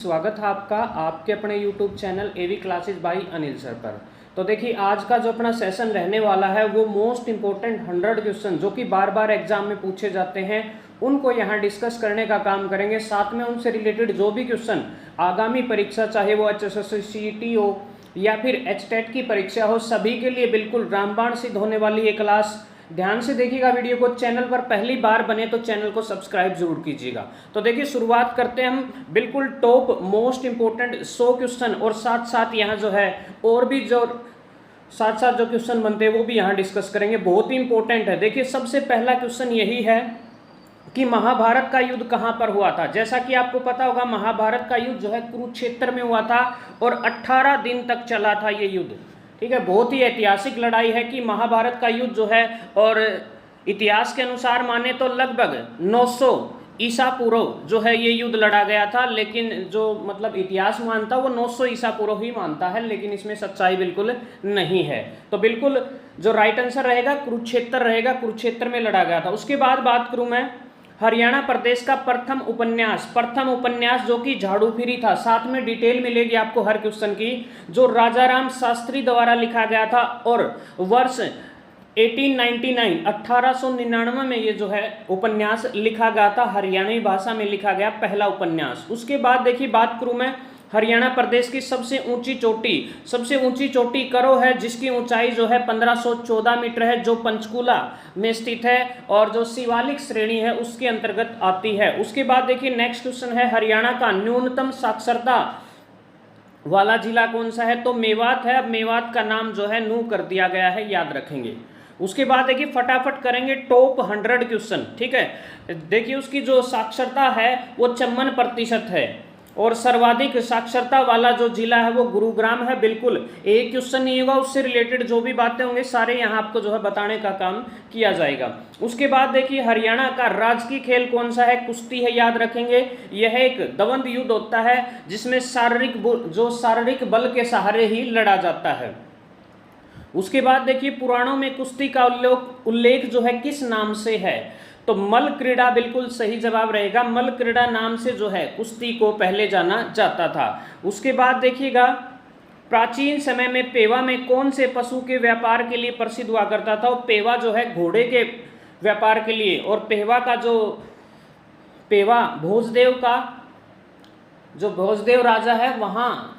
स्वागत है आपका आपके अपने YouTube channel AV classes by Anil sir पर। तो देखिए आज का जो अपना सेशन रहने वाला है वो मोस्ट इम्पोर्टेंट 100 क्वेश्चन जो कि बार बार एग्जाम में पूछे जाते हैं उनको यहाँ डिस्कस करने का काम करेंगे। साथ में उनसे रिलेटेड जो भी क्वेश्चन आगामी परीक्षा चाहे वो HSSC CET हो या फिर HTET की परीक्षा हो सभी के लिए बिल्कुल रामबाण सिद्ध होने वाली ये क्लास। ध्यान से देखिएगा वीडियो को। चैनल पर पहली बार बने तो चैनल को सब्सक्राइब जरूर कीजिएगा। तो देखिए शुरुआत करते हैं हम बिल्कुल टॉप मोस्ट इंपोर्टेंट 100 क्वेश्चन और साथ साथ यहाँ जो है और भी जो साथ जो क्वेश्चन बनते हैं वो भी यहाँ डिस्कस करेंगे। बहुत ही इंपॉर्टेंट है। देखिए सबसे पहला क्वेश्चन यही है कि महाभारत का युद्ध कहाँ पर हुआ था। जैसा कि आपको पता होगा महाभारत का युद्ध जो है कुरुक्षेत्र में हुआ था और 18 दिन तक चला था ये युद्ध। ठीक है, बहुत ही ऐतिहासिक लड़ाई है कि महाभारत का युद्ध जो है और इतिहास के अनुसार माने तो लगभग 900 ईसा पूर्व जो है ये युद्ध लड़ा गया था। लेकिन जो मतलब इतिहास मानता वो 900 ईसा पूर्व ही मानता है, लेकिन इसमें सच्चाई बिल्कुल नहीं है। तो बिल्कुल जो राइट आंसर रहेगा कुरुक्षेत्र रहेगा, कुरुक्षेत्र में लड़ा गया था। उसके बाद बात करूँ मैं हरियाणा प्रदेश का प्रथम उपन्यास जो कि झाड़ू फिरी था। साथ में डिटेल मिलेगी आपको हर क्वेश्चन की, जो राजाराम शास्त्री द्वारा लिखा गया था और वर्ष 1899 में ये जो है उपन्यास लिखा गया था। हरियाणवी भाषा में लिखा गया पहला उपन्यास। उसके बाद देखिए बात करूं मैं हरियाणा प्रदेश की सबसे ऊंची चोटी करो है जिसकी ऊंचाई जो है 1514 मीटर है, जो पंचकूला में स्थित है और जो शिवालिक श्रेणी है उसके अंतर्गत आती है। उसके बाद देखिए नेक्स्ट क्वेश्चन है हरियाणा का न्यूनतम साक्षरता वाला जिला कौन सा है, तो मेवात है। अब मेवात का नाम जो है नू कर दिया गया है, याद रखेंगे। उसके बाद देखिए फटाफट करेंगे टॉप 100 क्वेश्चन। ठीक है, देखिए उसकी जो साक्षरता है वो 54% है और सर्वाधिक साक्षरता वाला जो जिला है वो गुरुग्राम है। बिल्कुल एक क्वेश्चन नहीं होगा, उससे रिलेटेड जो भी बातें होंगे सारे यहाँ आपको जो है बताने का काम किया जाएगा। उसके बाद देखिए हरियाणा का राजकीय खेल कौन सा है, कुश्ती है, याद रखेंगे। यह एक दवंद युद्ध होता है जिसमें शारीरिक बल के सहारे ही लड़ा जाता है। उसके बाद देखिए पुराणों में कुश्ती का उल्लेख जो है किस नाम से है, तो मल क्रीड़ा बिल्कुल सही जवाब रहेगा। मल क्रीड़ा नाम से जो है कुश्ती को पहले जाना जाता था। उसके बाद देखिएगा प्राचीन समय में पेवा में कौन से पशु के व्यापार के लिए प्रसिद्ध हुआ करता था, और पेवा जो है घोड़े के व्यापार के लिए। और पेवा भोजदेव राजा है वहाँ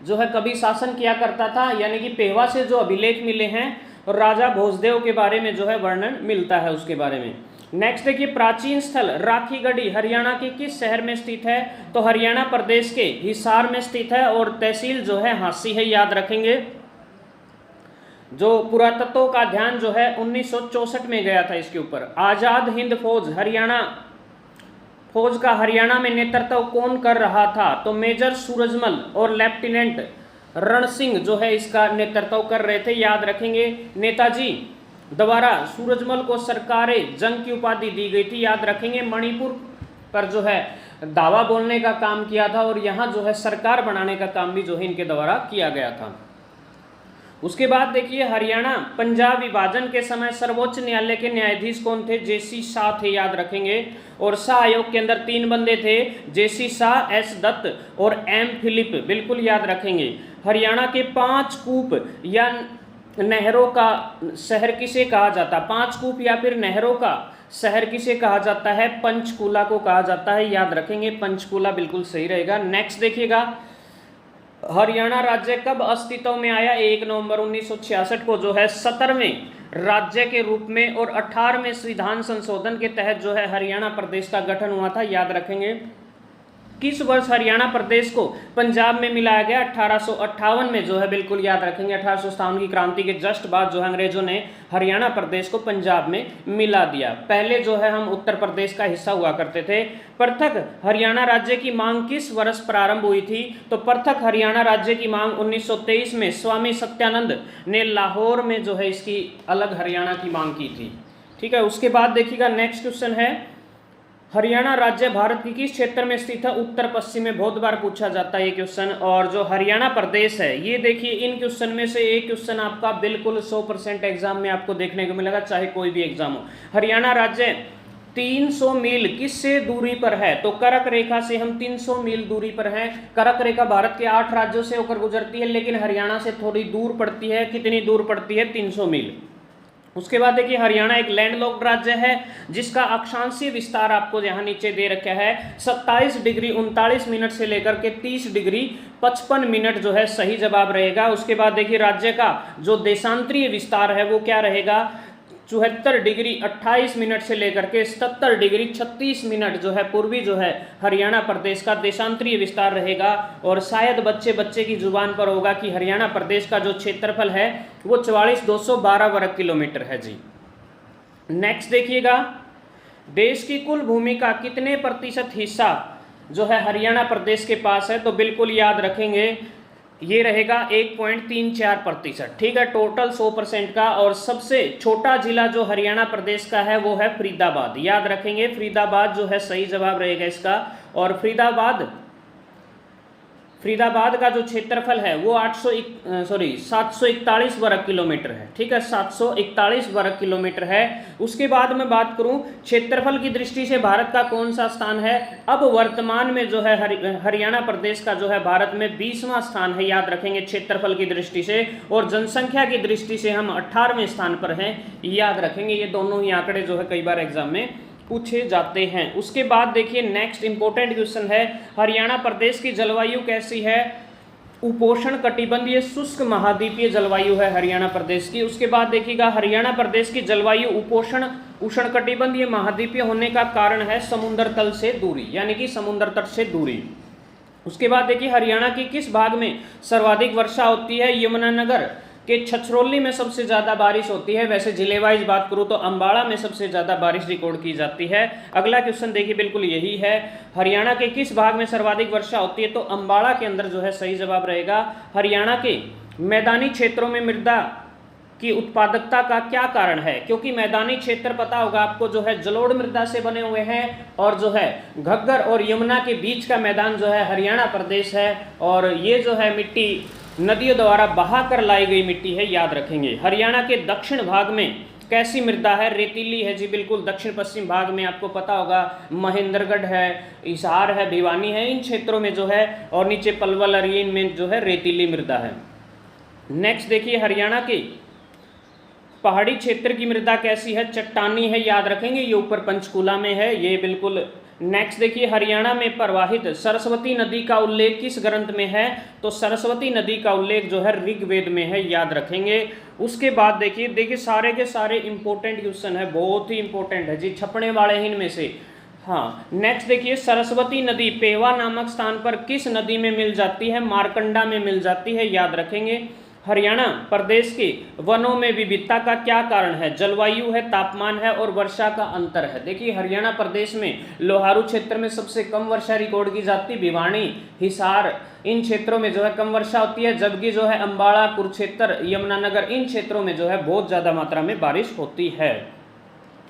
जो है कभी शासन किया करता था, यानी कि पेवा से जो अभिलेख मिले हैं और राजा भोजदेव के बारे में जो है वर्णन मिलता है उसके बारे में। नेक्स्ट देखिए प्राचीन स्थल राखीगढ़ी हरियाणा के किस शहर में स्थित है, तो हरियाणा प्रदेश के हिसार में स्थित है और तहसील जो है हांसी है, याद रखेंगे। जो पुरातत्व का ध्यान जो है 1964 में गया था इसके ऊपर। आजाद हिंद फौज का हरियाणा में नेतृत्व कौन कर रहा था, तो मेजर सूरजमल और लेफ्टिनेंट रण सिंह जो है इसका नेतृत्व कर रहे थे, याद रखेंगे। नेताजी द्वारा सूरजमल को सरकारे जंग की उपाधि दी गई थी, याद रखेंगे। मणिपुर पर जो है दावा बोलने का काम किया था और यहाँ जो है सरकार बनाने का काम भी जो है इनके द्वारा किया गया था। उसके बाद देखिए हरियाणा पंजाब विभाजन के समय सर्वोच्च न्यायालय के न्यायाधीश कौन थे, JC शाह थे, याद रखेंगे। और शाह आयोग के अंदर 3 बंदे थे, JC शाह, S दत्त और M फिलिप, बिल्कुल याद रखेंगे। हरियाणा के 5 कूप या नहरों का शहर किसे कहा जाता है, 5 कूप या फिर नहरों का शहर किसे कहा जाता है, पंचकूला को कहा जाता है, याद रखेंगे। पंचकूला बिल्कुल सही रहेगा। नेक्स्ट देखिएगा हरियाणा राज्य कब अस्तित्व में आया, 1 नवंबर 1966 को जो है 17वें राज्य के रूप में और 18वें संविधान संशोधन के तहत जो है हरियाणा प्रदेश का गठन हुआ था, याद रखेंगे। किस वर्ष हरियाणा प्रदेश को पंजाब में मिलाया गया, 1858 में जो है, बिल्कुल याद रखेंगे। 1857 की क्रांति के जस्ट बाद जो है अंग्रेजों ने हरियाणा प्रदेश को पंजाब में मिला दिया। पहले जो है हम उत्तर प्रदेश का हिस्सा हुआ करते थे। पृथक हरियाणा राज्य की मांग किस वर्ष प्रारंभ हुई थी, तो पृथक हरियाणा राज्य की मांग 1923 में स्वामी सत्यानंद ने लाहौर में जो है इसकी अलग हरियाणा की मांग की थी। ठीक है, उसके बाद देखिएगा नेक्स्ट क्वेश्चन है हरियाणा राज्य भारत की किस क्षेत्र में स्थित है, उत्तर पश्चिम में। बहुत बार पूछा जाता है ये क्वेश्चन। और जो हरियाणा प्रदेश है ये देखिए इन क्वेश्चन में से एक क्वेश्चन आपका बिल्कुल 100% एग्जाम में आपको देखने को मिलेगा, चाहे कोई भी एग्जाम हो। हरियाणा राज्य 300 मील किससे दूरी पर है? तो कर्क रेखा से हम 300 मील दूरी पर हैं। कर्क रेखा भारत के 8 राज्यों से होकर गुजरती है, लेकिन हरियाणा से थोड़ी दूर पड़ती है। कितनी दूर पड़ती है? 300 मील। उसके बाद देखिए हरियाणा एक लैंडलॉक्ड राज्य है जिसका अक्षांशीय विस्तार आपको यहाँ नीचे दे रखा है 27 डिग्री 39 मिनट से लेकर के 30 डिग्री 55 मिनट जो है सही जवाब रहेगा। उसके बाद देखिए राज्य का जो देशांतरीय विस्तार है वो क्या रहेगा? 74 डिग्री 28 मिनट से लेकर के 77 डिग्री 36 मिनट जो है पूर्वी जो है हरियाणा प्रदेश का देशांतरीय विस्तार रहेगा। और शायद बच्चे की जुबान पर होगा कि हरियाणा प्रदेश का जो क्षेत्रफल है वो 44,212 वर्ग किलोमीटर है जी। नेक्स्ट देखिएगा, देश की कुल भूमि का कितने प्रतिशत हिस्सा जो है हरियाणा प्रदेश के पास है? तो बिल्कुल याद रखेंगे ये रहेगा 1.34%। ठीक है, टोटल 100% का। और सबसे छोटा जिला जो हरियाणा प्रदेश का है वो है फरीदाबाद। याद रखेंगे फरीदाबाद जो है सही जवाब रहेगा इसका। और फरीदाबाद का जो क्षेत्रफल है वो 741 वर्ग किलोमीटर है। ठीक है, 741 वर्ग किलोमीटर है। उसके बाद मैं बात करूं क्षेत्रफल की दृष्टि से भारत का कौन सा स्थान है? अब वर्तमान में जो है हरियाणा प्रदेश का जो है भारत में 20वां स्थान है। याद रखेंगे क्षेत्रफल की दृष्टि से। और जनसंख्या की दृष्टि से हम 18वें स्थान पर हैं। याद रखेंगे, ये दोनों ही आंकड़े जो है कई बार एग्जाम में पूछे जाते हैं। उसके बाद देखिए नेक्स्ट इंपॉर्टेंट क्वेश्चन है, हरियाणा प्रदेश की जलवायु कैसी है? उपोष्ण कटिबंधीय शुष्क महाद्वीपीय जलवायु है हरियाणा प्रदेश की। उसके बाद देखिएगा हरियाणा प्रदेश की जलवायु उष्ण कटिबंधीय महाद्वीपीय होने का कारण है समुद्र तल से दूरी, यानी कि समुद्र तट से दूरी। उसके बाद देखिए हरियाणा की किस भाग में सर्वाधिक वर्षा होती है? यमुनानगर के छछरौली में सबसे ज़्यादा बारिश होती है। वैसे जिले वाइज बात करूँ तो अम्बाड़ा में सबसे ज़्यादा बारिश रिकॉर्ड की जाती है। अगला क्वेश्चन देखिए बिल्कुल यही है, हरियाणा के किस भाग में सर्वाधिक वर्षा होती है? तो अम्बाड़ा के अंदर जो है सही जवाब रहेगा। हरियाणा के मैदानी क्षेत्रों में मृदा की उत्पादकता का क्या कारण है? क्योंकि मैदानी क्षेत्र पता होगा आपको जो है जलोढ़ मृदा से बने हुए हैं और जो है घग्गर और यमुना के बीच का मैदान जो है हरियाणा प्रदेश है। और ये जो है मिट्टी नदियों द्वारा बहा कर लाई गई मिट्टी है। याद रखेंगे हरियाणा के दक्षिण भाग में कैसी मृदा है? रेतीली है जी बिल्कुल। दक्षिण पश्चिम भाग में आपको पता होगा महेंद्रगढ़ है, हिसार है, भिवानी है, इन क्षेत्रों में जो है, और नीचे पलवल अरियन में जो है रेतीली मृदा है। नेक्स्ट देखिए हरियाणा के पहाड़ी क्षेत्र की मृदा कैसी है? चट्टानी है। याद रखेंगे ये ऊपर पंचकूला में है ये बिल्कुल। नेक्स्ट देखिए हरियाणा में प्रवाहित सरस्वती नदी का उल्लेख किस ग्रंथ में है? तो सरस्वती नदी का उल्लेख जो है ऋग्वेद में है। याद रखेंगे। उसके बाद देखिए सारे के सारे इंपॉर्टेंट क्वेश्चन है, बहुत ही इंपॉर्टेंट है जी, छपने वाले हैं इनमें से। हाँ, नेक्स्ट देखिए सरस्वती नदी पेवा नामक स्थान पर किस नदी में मिल जाती है? मारकंडा में मिल जाती है। याद रखेंगे। हरियाणा प्रदेश के वनों में विविधता का क्या कारण है? जलवायु है, तापमान है और वर्षा का अंतर है। देखिए हरियाणा प्रदेश में लोहारू क्षेत्र में सबसे कम वर्षा रिकॉर्ड की जाती है। भिवानी, हिसार, इन क्षेत्रों में जो है कम वर्षा होती है, जबकि जो है अम्बाड़ा, कुरुक्षेत्र, यमुनानगर इन क्षेत्रों में जो है बहुत ज़्यादा मात्रा में बारिश होती है।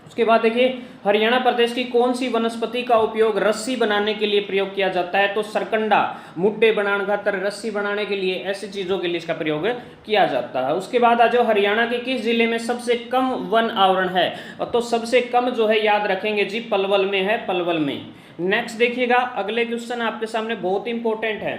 उसके बाद देखिए हरियाणा प्रदेश की कौन सी वनस्पति का उपयोग रस्सी बनाने के लिए प्रयोग किया जाता है? तो सरकंडा, मुड्डे बनाने खातर, रस्सी बनाने के लिए, ऐसी चीज़ों के लिए इसका प्रयोग किया जाता है। उसके बाद आ जाओ हरियाणा के किस जिले में सबसे कम वन आवरण है? तो सबसे कम जो है याद रखेंगे जी पलवल में है, पलवल में। नेक्स्ट देखिएगा अगले क्वेश्चन आपके सामने बहुत इंपॉर्टेंट है,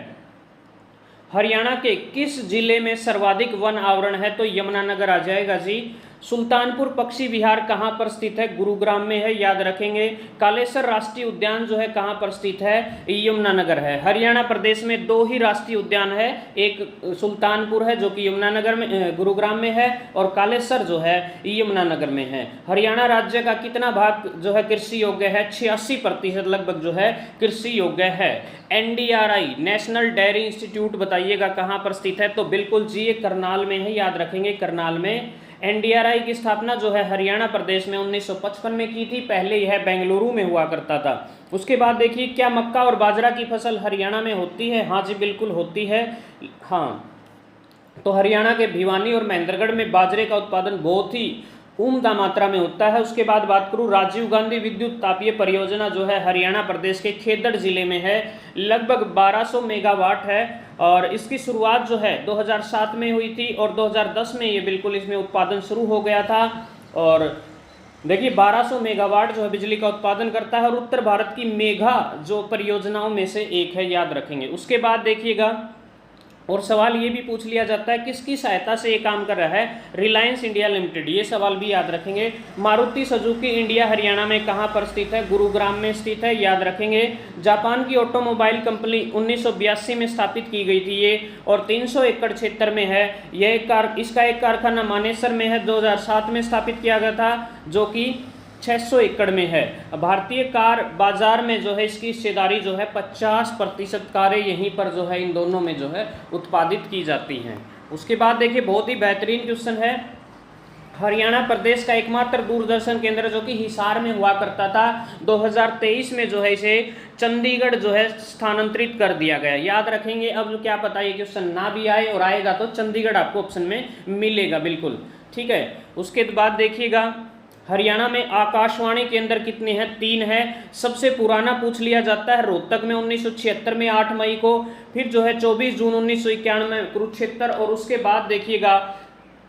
हरियाणा के किस जिले में सर्वाधिक वन आवरण है? तो यमुनानगर आ जाएगा जी। सुल्तानपुर पक्षी विहार कहाँ पर स्थित है? गुरुग्राम में है। याद रखेंगे। कालेसर राष्ट्रीय उद्यान जो है कहाँ पर स्थित है? यमुनानगर है। हरियाणा प्रदेश में 2 ही राष्ट्रीय उद्यान है, एक सुल्तानपुर है जो कि यमुनानगर में, गुरुग्राम में है, और कालेसर जो है यमुनानगर में है। हरियाणा राज्य का कितना भाग जो है कृषि योग्य है? 86% लगभग जो है कृषि योग्य है। NDRI नेशनल डेयरी इंस्टीट्यूट बताइएगा कहाँ पर स्थित है? तो बिल्कुल जी ये करनाल में है। याद रखेंगे करनाल में। NDRI की स्थापना जो है हरियाणा प्रदेश में 1955 में की थी। पहले यह बेंगलुरु में हुआ करता था। उसके बाद देखिए क्या मक्का और बाजरा की फसल हरियाणा में होती है? हाँ जी बिल्कुल होती है। हाँ, तो हरियाणा के भिवानी और महेंद्रगढ़ में बाजरे का उत्पादन बहुत ही उम्दा मात्रा में होता है। उसके बाद बात करूँ राजीव गांधी विद्युत तापीय परियोजना जो है हरियाणा प्रदेश के खेदड़ जिले में है, लगभग 1200 मेगावाट है। और इसकी शुरुआत जो है 2007 में हुई थी और 2010 में ये बिल्कुल इसमें उत्पादन शुरू हो गया था। और देखिए 1200 मेगावाट जो है बिजली का उत्पादन करता है और उत्तर भारत की मेगा जो परियोजनाओं में से एक है, याद रखेंगे। उसके बाद देखिएगा, और सवाल ये भी पूछ लिया जाता है किसकी सहायता से ये काम कर रहा है, रिलायंस इंडिया लिमिटेड, ये सवाल भी याद रखेंगे। मारुति सुजुकी इंडिया हरियाणा में कहाँ पर स्थित है, गुरुग्राम में स्थित है, याद रखेंगे। जापान की ऑटोमोबाइल कंपनी 1982 में स्थापित की गई थी ये, और 300 एकड़ क्षेत्र में है। यह इसका एक कारखाना मानेसर में है, 2007 में स्थापित किया गया था, जो कि 600 एकड़ में है। भारतीय कार बाजार में जो है इसकी हिस्सेदारी जो है 50% कारें यहीं पर जो है इन दोनों में जो है उत्पादित की जाती हैं। उसके बाद देखिए बहुत ही बेहतरीन क्वेश्चन है, हरियाणा प्रदेश का एकमात्र दूरदर्शन केंद्र जो कि हिसार में हुआ करता था, 2023 में जो है इसे चंडीगढ़ जो है स्थानांतरित कर दिया गया, याद रखेंगे। अब क्या पता ये क्वेश्चन ना भी आए, और आएगा तो चंडीगढ़ आपको ऑप्शन में मिलेगा, बिल्कुल ठीक है। उसके बाद देखिएगा हरियाणा में आकाशवाणी केंद्र कितने हैं, 3 है। सबसे पुराना पूछ लिया जाता है रोहतक में 1976 में 8 मई को, फिर जो है 24 जून 1991 में कुरुक्षेत्र, और उसके बाद देखिएगा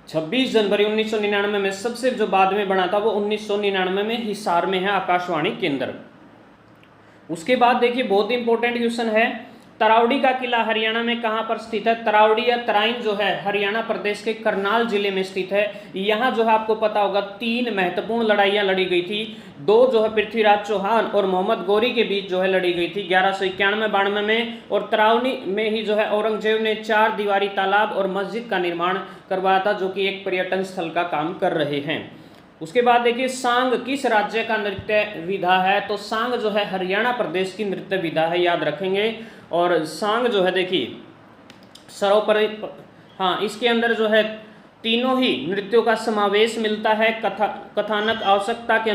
26 जनवरी 1999 में सबसे जो बाद में बना था वो 1999 में हिसार में है आकाशवाणी केंद्र। उसके बाद देखिए बहुत इंपॉर्टेंट क्वेश्चन है, तरावड़ी का किला हरियाणा में कहाँ पर स्थित है, तरावड़ी या तराइन जो है हरियाणा प्रदेश के करनाल जिले में स्थित है। यहाँ जो है आपको पता होगा 3 महत्वपूर्ण लड़ाइयाँ लड़ी गई थी, 2 जो है पृथ्वीराज चौहान और मोहम्मद गौरी के बीच जो है लड़ी गई थी 1191-92 में, और तरावड़ी में ही जो है औरंगजेब ने 4 दीवारी तालाब और मस्जिद का निर्माण करवाया था, जो कि एक पर्यटन स्थल का काम कर रहे हैं। उसके बाद देखिए सांग किस राज्य का नृत्य विधा है, तो सांग जो है हरियाणा प्रदेश की नृत्य विधा है, याद रखेंगे। और सांग जो है देखिए सर्वोपरि, हाँ इसके अंदर जो है तीनों ही नृत्यों का समावेश मिलता है। कथानक आवश्यकता के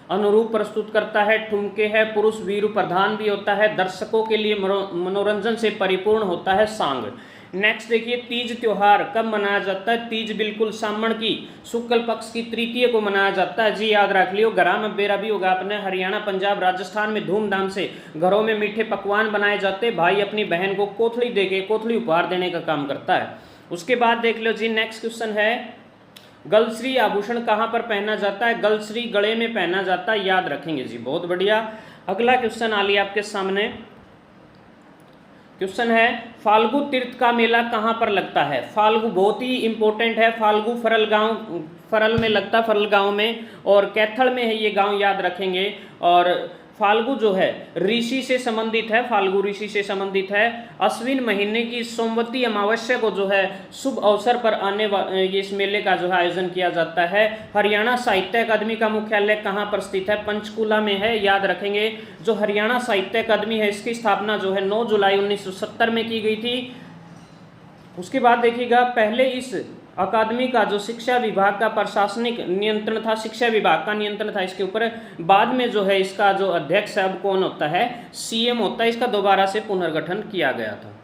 अनुरूप प्रस्तुत करता है, ठुमके है, पुरुष वीरु प्रधान भी होता है, दर्शकों के लिए मनोरंजन से परिपूर्ण होता है सांग। नेक्स्ट देखिए तीज त्योहार कब मनाया जाता है, तीज बिल्कुल सामण की शुक्ल पक्ष की तृतीय को मनाया जाता है, जी याद रख लियो। गरा में बेरा भी होगा अपने, हरियाणा पंजाब राजस्थान में धूमधाम से घरों में मीठे पकवान बनाए जाते, भाई अपनी बहन को कोथली देके कोथली उपहार देने का काम करता है। उसके बाद देख लो जी नेक्स्ट क्वेश्चन है, गलश्री आभूषण कहाँ पर पहना जाता है, गलश्री गले में पहना जाता है, याद रखेंगे जी, बहुत बढ़िया। अगला क्वेश्चन आ लिया आपके सामने, क्वेश्चन है फाल्गु तीर्थ का मेला कहाँ पर लगता है, फाल्गु बहुत ही इंपॉर्टेंट है, फाल्गु फरल में लगता है, फरल गांव में, और कैथल में है ये गांव, याद रखेंगे। और फाल्गु जो है ऋषि से संबंधित है, फाल्गु ऋषि से संबंधित है। अश्विन महीने की सोमवती अमावस्या को जो है शुभ अवसर पर आने वाले इस मेले का जो है आयोजन किया जाता है। हरियाणा साहित्य अकादमी का मुख्यालय कहाँ पर स्थित है, पंचकूला में है, याद रखेंगे। जो हरियाणा साहित्य अकादमी है इसकी स्थापना जो है 9 जुलाई 1970 में की गई थी। उसके बाद देखिएगा पहले इस अकादमी का जो शिक्षा विभाग का प्रशासनिक नियंत्रण था, शिक्षा विभाग का नियंत्रण था इसके ऊपर, बाद में जो है इसका जो अध्यक्ष है अब कौन होता है, सीएम होता है, इसका दोबारा से पुनर्गठन किया गया था।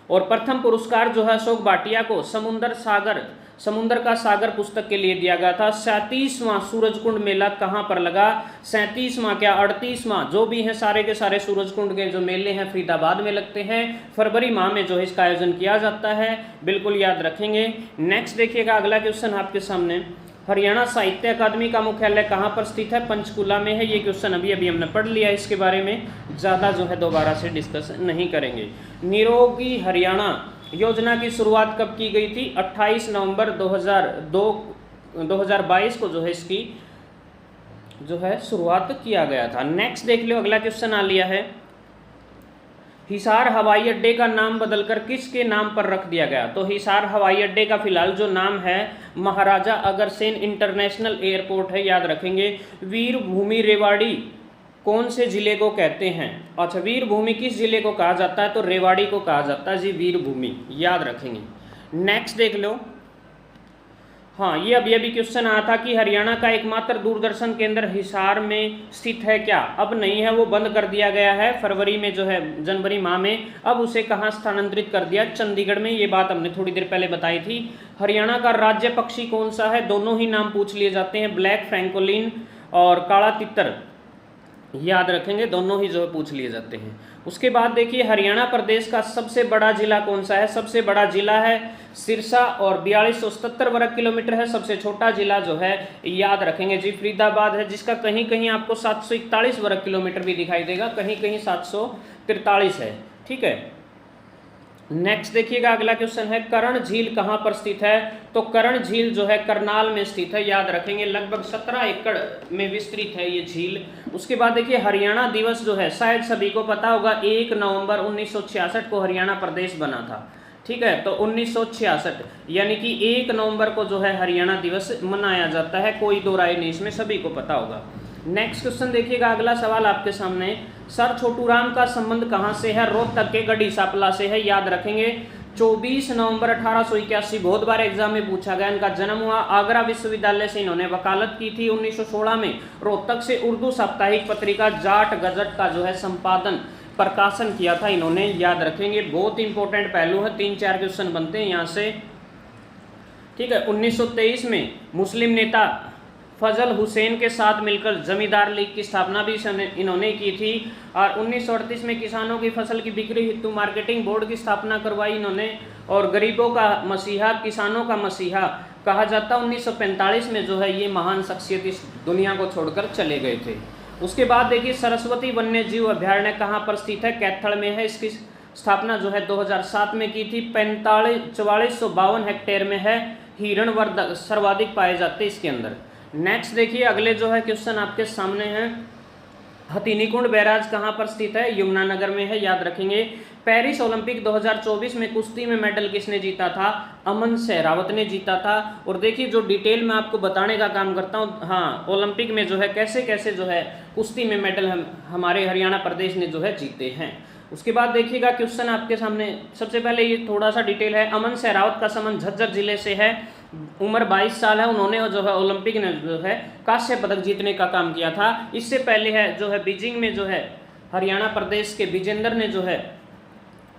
और प्रथम पुरस्कार जो है अशोक भाटिया को समुद्र का सागर पुस्तक के लिए दिया गया था। 37वां सूरजकुंड मेला कहाँ पर लगा, 37वां क्या 38वां, जो भी हैं सारे के सारे सूरजकुंड के जो मेले हैं फरीदाबाद में लगते हैं, फरवरी माह में जो है इसका आयोजन किया जाता है, बिल्कुल याद रखेंगे। नेक्स्ट देखिएगा अगला क्वेश्चन आपके सामने, हरियाणा साहित्य अकादमी का मुख्यालय कहाँ पर स्थित है, पंचकूला में है। ये क्वेश्चन अभी हमने पढ़ लिया, इसके बारे में ज़्यादा जो है दोबारा से डिस्कस नहीं करेंगे। निरोगी हरियाणा योजना की शुरुआत कब की गई थी, 28 नवंबर 2022 को जो है इसकी जो है शुरुआत किया गया था। नेक्स्ट देख लो अगला क्वेश्चन आ लिया है, हिसार हवाई अड्डे का नाम बदलकर किसके नाम पर रख दिया गया, तो हिसार हवाई अड्डे का फिलहाल जो नाम है महाराजा अग्रसेन इंटरनेशनल एयरपोर्ट है, याद रखेंगे। वीरभूमि रेवाड़ी कौन से जिले को कहते हैं, अच्छा वीरभूमि किस जिले को कहा जाता है, तो रेवाड़ी को कहा जाता है जी, वीरभूमि, याद रखेंगे। नेक्स्ट देख लो, हाँ ये अभी क्वेश्चन आया था कि हरियाणा का एकमात्र दूरदर्शन केंद्र हिसार में स्थित है क्या, अब नहीं है, वो बंद कर दिया गया है फरवरी में जो है जनवरी माह में। अब उसे कहाँ स्थानांतरित कर दिया, चंडीगढ़ में, ये बात हमने थोड़ी देर पहले बताई थी। हरियाणा का राज्य पक्षी कौन सा है, दोनों ही नाम पूछ लिए जाते हैं, ब्लैक फ्रैंकोलिन और काला तितर। याद रखेंगे, दोनों ही जो है पूछ लिए जाते हैं। उसके बाद देखिए हरियाणा प्रदेश का सबसे बड़ा जिला कौन सा है? सबसे बड़ा जिला है सिरसा और 4277 वर्ग किलोमीटर है। सबसे छोटा जिला जो है याद रखेंगे जी फरीदाबाद है, जिसका कहीं कहीं आपको 741 वर्ग किलोमीटर भी दिखाई देगा, कहीं कहीं 743 है। ठीक है, नेक्स्ट देखिएगा अगला क्वेश्चन है कर्ण झील कहाँ पर स्थित है? तो कर्ण झील जो है करनाल में स्थित है, याद रखेंगे, लगभग 17 एकड़ में विस्तृत है ये झील। उसके बाद देखिए हरियाणा दिवस जो है शायद सभी को पता होगा 1 नवंबर 1966 को हरियाणा प्रदेश बना था। ठीक है, तो 1966 यानी कि 1 नवंबर को जो है हरियाणा दिवस मनाया जाता है, कोई दो राय नहीं इसमें, सभी को पता होगा। नेक्स्ट क्वेश्चन देखिएगा अगला सवाल आपके सामने, सर छोटूराम का संबंध कहाँ से है? रोहतक के गढ़ी सापला से है, याद रखेंगे। 24 नवंबर 1881 बहुत बार एग्जाम में पूछा गया। इनका जन्म हुआ आगरा विश्वविद्यालय से, इन्होंने वकालत की थी। 1916 में रोहतक से उर्दू साप्ताहिक पत्रिका जाट गजट का जो है संपादन प्रकाशन किया था इन्होंने, याद रखेंगे। बहुत इंपॉर्टेंट पहलू है, 3-4 क्वेश्चन बनते हैं यहाँ से। ठीक है, 1923 में मुस्लिम नेता फजल हुसैन के साथ मिलकर जमींदार लीग की स्थापना भी इन्होंने की थी। और 1938 में किसानों की फसल की बिक्री हेतु मार्केटिंग बोर्ड की स्थापना करवाई इन्होंने। और गरीबों का मसीहा, किसानों का मसीहा कहा जाता। 1945 में जो है ये महान शख्सियत इस दुनिया को छोड़कर चले गए थे। उसके बाद देखिए सरस्वती वन्य जीव अभ्यारण्य कहाँ पर स्थित है? कैथल में है। इसकी स्थापना जो है 2007 में की थी। 4452 हेक्टेयर में है। हिरण वर्ग सर्वाधिक पाए जाते हैं इसके अंदर। नेक्स्ट देखिए अगले जो है क्वेश्चन आपके सामने हैं, हथिनीकुंड बैराज कहाँ पर स्थित है? यमुनानगर में है, याद रखेंगे। पेरिस ओलंपिक 2024 में कुश्ती में मेडल किसने जीता था? अमन सहरावत ने जीता था। और देखिए जो डिटेल में आपको बताने का काम करता हूँ, हाँ ओलंपिक में जो है कैसे कैसे जो है कुश्ती में मेडल हमारे हरियाणा प्रदेश ने जो है जीते हैं। उसके बाद देखिएगा क्वेश्चन आपके सामने, सबसे पहले ये थोड़ा सा डिटेल है। अमन सहरावत का संबंध झज्जर जिले से है, उम्र 22 साल है। उन्होंने जो है ओलंपिक में जो है कांस्य पदक जीतने का काम किया था। इससे पहले है जो है बीजिंग में जो है हरियाणा प्रदेश के विजेंद्र ने जो है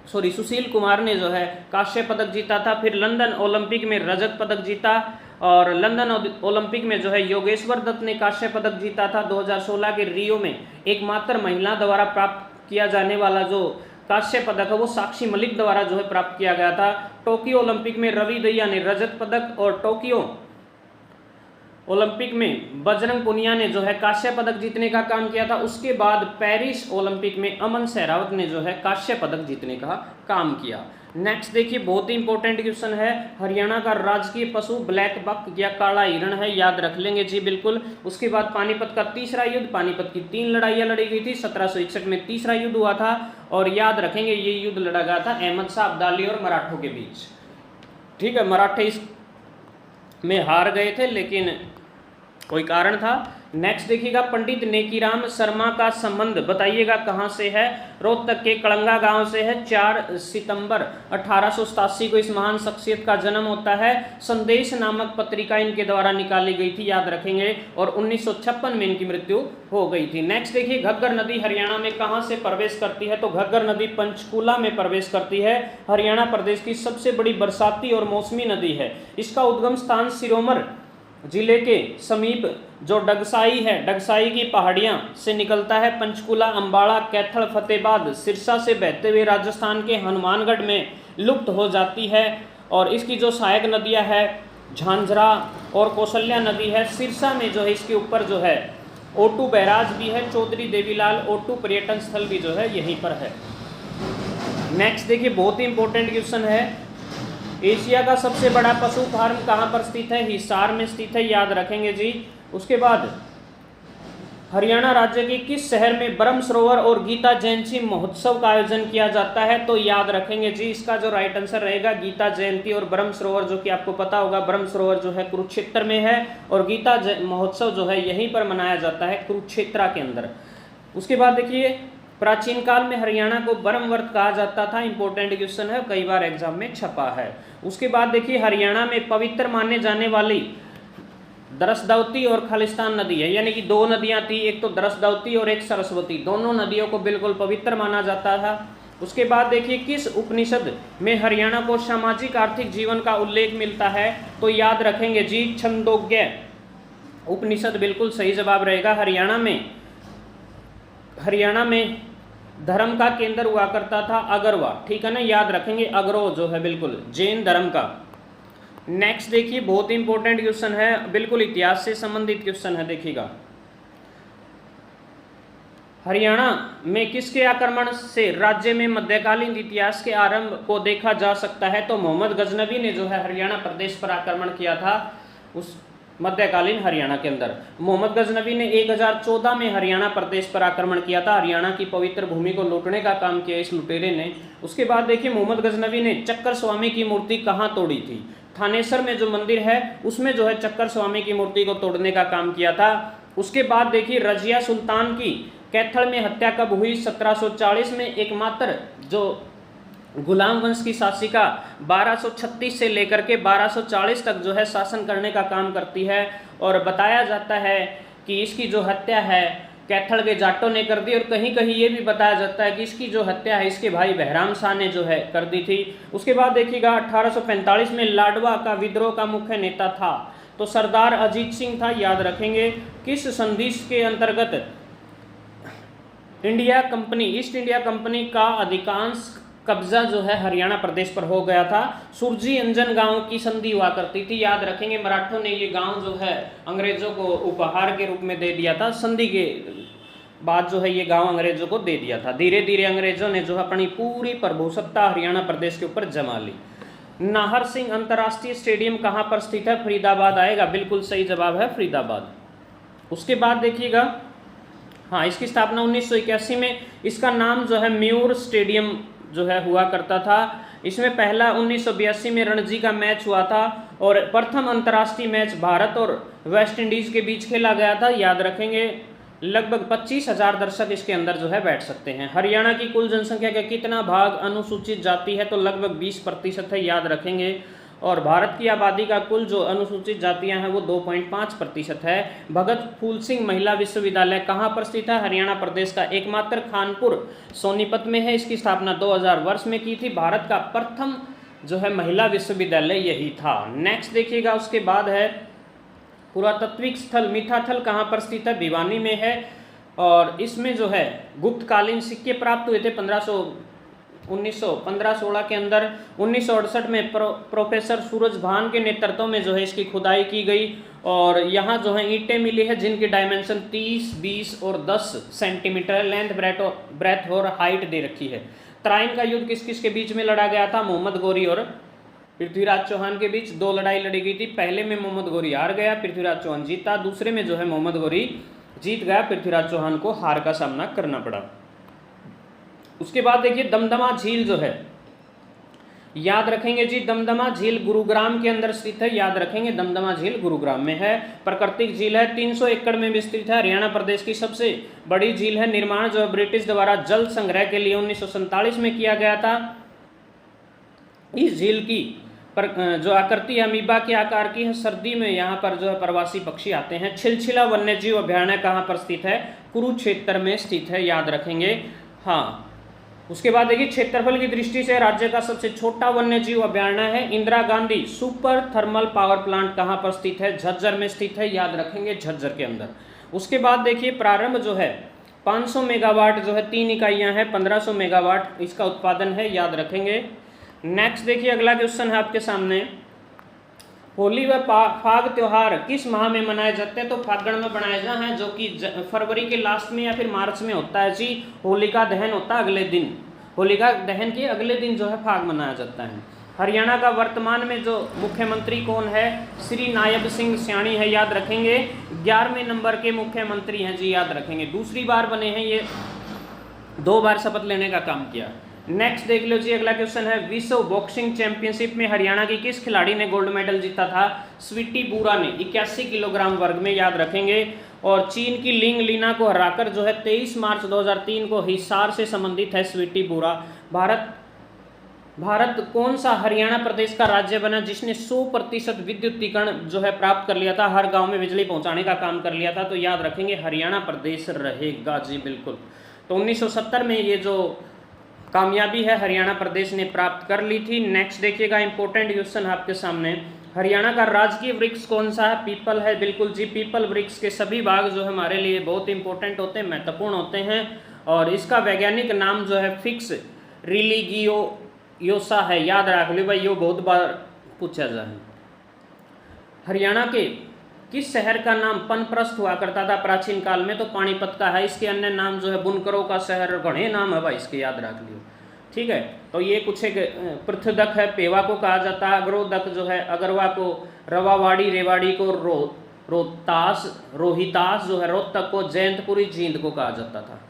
सुशील कुमार ने जो है कांस्य पदक जीता था। फिर लंदन ओलंपिक में रजत पदक जीता। और लंदन ओलंपिक में जो है योगेश्वर दत्त ने कांस्य पदक जीता था। 2016 के रियो में एकमात्र महिला द्वारा प्राप्त किया जाने वाला जो कांस्य पदक है वो साक्षी मलिक द्वारा जो है प्राप्त किया गया था। टोक्यो ओलंपिक में रवि दहिया ने रजत पदक और टोक्यो ओलंपिक में बजरंग पुनिया ने जो है कांस्य पदक जीतने का काम किया था। उसके बाद पेरिस ओलंपिक में अमन सहरावत ने जो है कांस्य पदक जीतने का काम किया। नेक्स्ट देखिए बहुत ही इंपॉर्टेंट क्वेश्चन है, हरियाणा का राजकीय पशु ब्लैक बक या काला हिरण है, याद रख लेंगे जी बिल्कुल। उसके बाद पानीपत का तीसरा युद्ध, पानीपत की 3 लड़ाइयाँ लड़ी गई थी। 1761 में तीसरा युद्ध हुआ था। और याद रखेंगे ये युद्ध लड़ा गया था अहमद शाह अब्दाली और मराठों के बीच। ठीक है, मराठे इस में हार गए थे लेकिन कोई कारण था। नेक्स्ट देखिएगा पंडित नेकीराम शर्मा का संबंध बताइएगा कहाँ से है? रोहतक के कलंगा गांव से है। 4 सितंबर 1887 को इस महान शख्सियत का जन्म होता है। संदेश नामक पत्रिका इनके द्वारा निकाली गई थी, याद रखेंगे। और 1956 में इनकी मृत्यु हो गई थी। नेक्स्ट देखिए घग्गर नदी हरियाणा में कहाँ से प्रवेश करती है? तो घग्गर नदी पंचकूला में प्रवेश करती है। हरियाणा प्रदेश की सबसे बड़ी बरसाती और मौसमी नदी है। इसका उद्गम स्थान सिरोमर जिले के समीप जो डगसाई है, डगसाई की पहाड़ियां से निकलता है। पंचकूला, अंबाड़ा, कैथल, फतेहाबाद, सिरसा से बहते हुए राजस्थान के हनुमानगढ़ में लुप्त हो जाती है। और इसकी जो सहायक नदियां है झांझरा और कौशल्या नदी है। सिरसा में जो है इसके ऊपर जो है ओटू बैराज भी है। चौधरी देवीलाल ओटू पर्यटन स्थल भी जो है यहीं पर है। नेक्स्ट देखिए बहुत ही इंपॉर्टेंट क्वेश्चन है, एशिया का सबसे बड़ा पशु फार्म कहाँ पर स्थित है? हिसार में स्थित है, याद रखेंगे जी। उसके बाद हरियाणा राज्य के किस शहर में ब्रह्म सरोवर और गीता जयंती महोत्सव का आयोजन किया जाता है? तो याद रखेंगे जी इसका जो राइट आंसर रहेगा गीता जयंती और ब्रह्म सरोवर, जो कि आपको पता होगा ब्रह्म सरोवर जो है कुरुक्षेत्र में है और गीता महोत्सव जो है यहीं पर मनाया जाता है कुरुक्षेत्र के अंदर। उसके बाद देखिए प्राचीन काल में हरियाणा को ब्रह्मवर्त कहा जाता था, इंपॉर्टेंट क्वेश्चन है, कई बार एग्जाम में छपा है। उसके बाद देखिए हरियाणा में पवित्र माने जाने वाली दरसदावती और खालिस्तान नदी है, यानी कि 2 नदियां थी, एक तो दरसदावती और एक सरस्वती। दोनों नदियों को बिल्कुल पवित्र माना जाता था। उसके बाद देखिए किस उपनिषद में हरियाणा को सामाजिक आर्थिक जीवन का उल्लेख मिलता है? तो याद रखेंगे जी छंदोग्य उपनिषद बिल्कुल सही जवाब रहेगा। हरियाणा में हरियाणा में धर्म का केंद्र हुआ करता था अगरवा, ठीक है ना, याद रखेंगे अगरो जो है बिल्कुल जैन धर्म का। नेक्स्ट देखिए बहुत इंपॉर्टेंट क्वेश्चन है, बिल्कुल इतिहास से संबंधित क्वेश्चन है, देखिएगा। हरियाणा में किसके आक्रमण से राज्य में मध्यकालीन इतिहास के आरंभ को देखा जा सकता है? तो मोहम्मद गजनवी ने जो है हरियाणा प्रदेश पर आक्रमण किया था उस मध्यकालीन हरियाणा के अंदर। मोहम्मद गजनवी ने 1014 में हरियाणा प्रदेश पर आक्रमण किया था, हरियाणा की पवित्र भूमि को लूटने का काम किया इस लुटेरे ने। उसके बाद देखिए मोहम्मद गजनवी ने चक्कर स्वामी की मूर्ति कहाँ तोड़ी थी? थानेसर में जो मंदिर है उसमें जो है चक्कर स्वामी की मूर्ति को तोड़ने का काम किया था। उसके बाद देखिए रजिया सुल्तान की कैथल में हत्या कब हुई? 1740 में। एकमात्र जो गुलाम वंश की शासिका 1236 से लेकर के 1240 तक जो है शासन करने का काम करती है, और बताया जाता है कि इसकी जो हत्या है कैथल के जाटों ने कर दी, और कहीं कहीं ये भी बताया जाता है कि इसकी जो हत्या है इसके भाई बहराम शाह ने जो है कर दी थी। उसके बाद देखिएगा 1845 में लाडवा का विद्रोह का मुख्य नेता था, तो सरदार अजीत सिंह था, याद रखेंगे। किस संधि के अंतर्गत India company, east India company का अधिकांश कब्जा जो है हरियाणा प्रदेश पर हो गया था? सुरजी अंजन गांव की संधि हुआ करती थी, याद रखेंगे। मराठों ने ये गांव जो है अंग्रेजों को उपहार के रूप में दे दिया था, संधि के बाद जो है ये गांव अंग्रेजों को दे दिया था। धीरे धीरे अंग्रेजों ने जो अपनी पूरी प्रभुसत्ता हरियाणा प्रदेश के ऊपर जमा ली। नाहर सिंह अंतर्राष्ट्रीय स्टेडियम कहाँ पर स्थित है? फरीदाबाद आएगा, बिल्कुल सही जवाब है फरीदाबाद। उसके बाद देखिएगा, हाँ, इसकी स्थापना 1981 में, इसका नाम जो है म्यूर स्टेडियम जो है हुआ करता था। इसमें पहला 1982 में रणजी का मैच हुआ था, और प्रथम अंतर्राष्ट्रीय मैच भारत और वेस्ट इंडीज के बीच खेला गया था, याद रखेंगे। लगभग 25,000 दर्शक इसके अंदर जो है बैठ सकते हैं। हरियाणा की कुल जनसंख्या का कितना भाग अनुसूचित जाति है? तो लगभग 20% है, याद रखेंगे। और भारत की आबादी का कुल जो अनुसूचित जातियां हैं वो 2.5% है। भगत फूल सिंह महिला विश्वविद्यालय कहाँ पर स्थित है? हरियाणा प्रदेश का एकमात्र खानपुर सोनीपत में है। इसकी स्थापना 2000 वर्ष में की थी। भारत का प्रथम जो है महिला विश्वविद्यालय यही था। नेक्स्ट देखिएगा, उसके बाद है पुरातात्विक स्थल मीठाथल कहाँ पर स्थित है? भिवानी में है, और इसमें जो है गुप्तकालीन सिक्के प्राप्त हुए थे 1516 के अंदर। 1968 में प्रोफेसर सूरज भान के नेतृत्व में जो है इसकी खुदाई की गई, और यहाँ जो है ईंटें मिली है जिनकी डायमेंशन 30, 20 और 10 सेंटीमीटर लेंथ, ब्रेथ और हाइट दे रखी है। तराइन का युद्ध किस किस के बीच में लड़ा गया था? मोहम्मद गौरी और पृथ्वीराज चौहान के बीच 2 लड़ाई लड़ी गई थी। पहले में मोहम्मद गौरी हार गया, पृथ्वीराज चौहान जीता। दूसरे में जो है मोहम्मद गौरी जीत गया, पृथ्वीराज चौहान को हार का सामना करना पड़ा। उसके बाद देखिए दमदमा झील जो है, याद रखेंगे जी, दमदमा झील गुरुग्राम के अंदर स्थित है, याद रखेंगे। दमदमा झील गुरुग्राम में है। प्राकृतिक झील है, 300 एकड़ में विस्तृत है, हरियाणा प्रदेश की सबसे बड़ी झील है। निर्माण जो ब्रिटिश द्वारा जल संग्रह के लिए 1947 में किया गया था। इस झील की पर जो आकृति अमीबा के आकार की है। सर्दी में यहाँ पर जो है प्रवासी पक्षी आते हैं। छिलछिला वन्यजीव अभ्यारण्य कहाँ पर स्थित है? कुरुक्षेत्र में स्थित है, याद रखेंगे। हाँ, उसके बाद देखिए क्षेत्रफल की दृष्टि से राज्य का सबसे छोटा वन्यजीव अभ्यारण्य है Indira Gandhi super thermal power plant कहाँ पर स्थित है? झज्जर में स्थित है, याद रखेंगे, झज्जर के अंदर। उसके बाद देखिए प्रारंभ जो है 500 मेगावाट जो है 3 इकाइयाँ हैं, 1500 मेगावाट इसका उत्पादन है, याद रखेंगे। नेक्स्ट देखिए अगला क्वेश्चन है आपके सामने, होली व फाग त्योहार किस माह में मनाए जाते हैं? तो फागण में मनाए जाते हैं, जो कि फरवरी के लास्ट में या फिर मार्च में होता है जी। होलिका दहन होता है अगले दिन, होलिका दहन के अगले दिन जो है फाग मनाया जाता है। हरियाणा का वर्तमान में जो मुख्यमंत्री कौन है? श्री नायब सिंह सैनी है, याद रखेंगे। 11वें नंबर के मुख्यमंत्री हैं जी, याद रखेंगे। दूसरी बार बने हैं ये, 2 बार शपथ लेने का काम किया। नेक्स्ट देख लो जी, अगला क्वेश्चन है, विश्व बॉक्सिंग चैंपियनशिप में हरियाणा की किस खिलाड़ी ने गोल्ड मेडल जीता था? स्वीटी बूरा ने 81 किलोग्राम वर्ग में, याद रखेंगे। और चीन की लिंग लीना को हराकर जो है 23 मार्च 2003 को हिसार से संबंधित है स्वीटी बूरा। भारत कौन सा हरियाणा प्रदेश का राज्य बना जिसने 100% विद्युतीकरण जो है प्राप्त कर लिया था, हर गाँव में बिजली पहुँचाने का काम कर लिया था? तो याद रखेंगे हरियाणा प्रदेश रहेगा जी, बिल्कुल। तो 1970 में ये जो कामयाबी है हरियाणा प्रदेश ने प्राप्त कर ली थी। नेक्स्ट देखिएगा इंपॉर्टेंट क्वेश्चन आपके सामने, हरियाणा का राजकीय वृक्ष कौन सा है? पीपल है, बिल्कुल जी, पीपल वृक्ष के सभी भाग जो है हमारे लिए बहुत इंपॉर्टेंट होते हैं, महत्वपूर्ण होते हैं। और इसका वैज्ञानिक नाम जो है फिक्स रिलीगियोसा है, याद रख लो भाई, ये बहुत बार पूछा जाए। हरियाणा के किस शहर का नाम पनप्रस्थ हुआ करता था प्राचीन काल में? तो पानीपत का है। इसके अन्य नाम जो है बुनकरों का शहर, घने नाम है भाई इसके, याद रख लियो, ठीक है। तो ये कुछ एक पृथ्वदक है, पेवा को कहा जाता है। अग्रोदक जो है अगरवा को, रवावाड़ी रेवाड़ी को, रोहितास जो है रोहतक को, जयंतपुरी जींद को कहा जाता था,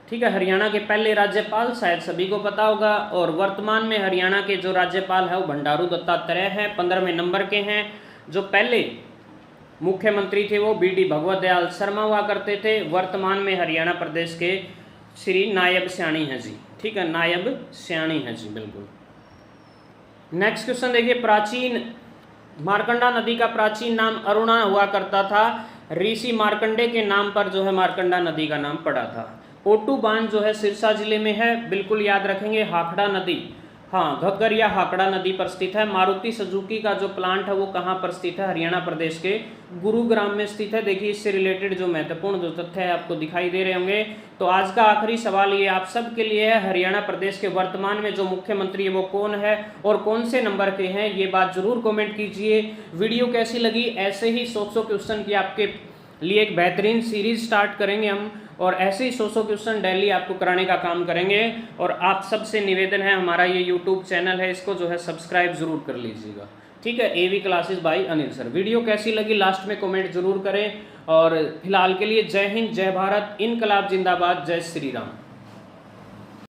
ठीक है। हरियाणा के पहले राज्यपाल शायद सभी को पता होगा, और वर्तमान में हरियाणा के जो राज्यपाल है वो भंडारू दत्तात्रेय हैं, 15वें नंबर के हैं। जो पहले मुख्यमंत्री थे वो बी.डी. भगवत दयाल शर्मा हुआ करते थे। वर्तमान में हरियाणा प्रदेश के श्री नायब सियाणी हैं जी, ठीक है, नायब सियाणी हैं जी, बिल्कुल। नेक्स्ट क्वेश्चन देखिए, प्राचीन मार्कंडा नदी का प्राचीन नाम अरुणा हुआ करता था। ऋषि मार्कंडे के नाम पर जो है मार्कंडा नदी का नाम पड़ा था। ओटू बांध जो है सिरसा जिले में है, बिल्कुल याद रखेंगे। हाकड़ा नदी, हाँ, घग्गर या हाकड़ा नदी पर स्थित है। मारुति सुजुकी का जो प्लांट है वो कहाँ पर स्थित है? हरियाणा प्रदेश के गुरुग्राम में स्थित है। देखिए इससे रिलेटेड जो महत्वपूर्ण जो तथ्य है आपको दिखाई दे रहे होंगे। तो आज का आखिरी सवाल ये आप सबके लिए है, हरियाणा प्रदेश के वर्तमान में जो मुख्यमंत्री है वो कौन है और कौन से नंबर के हैं? ये बात जरूर कॉमेंट कीजिए। वीडियो कैसी लगी? ऐसे ही 100 क्वेश्चन की आपके लिए एक बेहतरीन सीरीज स्टार्ट करेंगे हम, और ऐसे ही 100 क्वेश्चन डेली आपको कराने का काम करेंगे। और आप सबसे निवेदन है, हमारा ये यूट्यूब चैनल है, इसको जो है सब्सक्राइब जरूर कर लीजिएगा, ठीक है। AV classes bye Anil sir. Video कैसी लगी लास्ट में कमेंट जरूर करें। और फिलहाल के लिए जय हिंद, जय भारत, इनकलाब जिंदाबाद, जय श्री राम।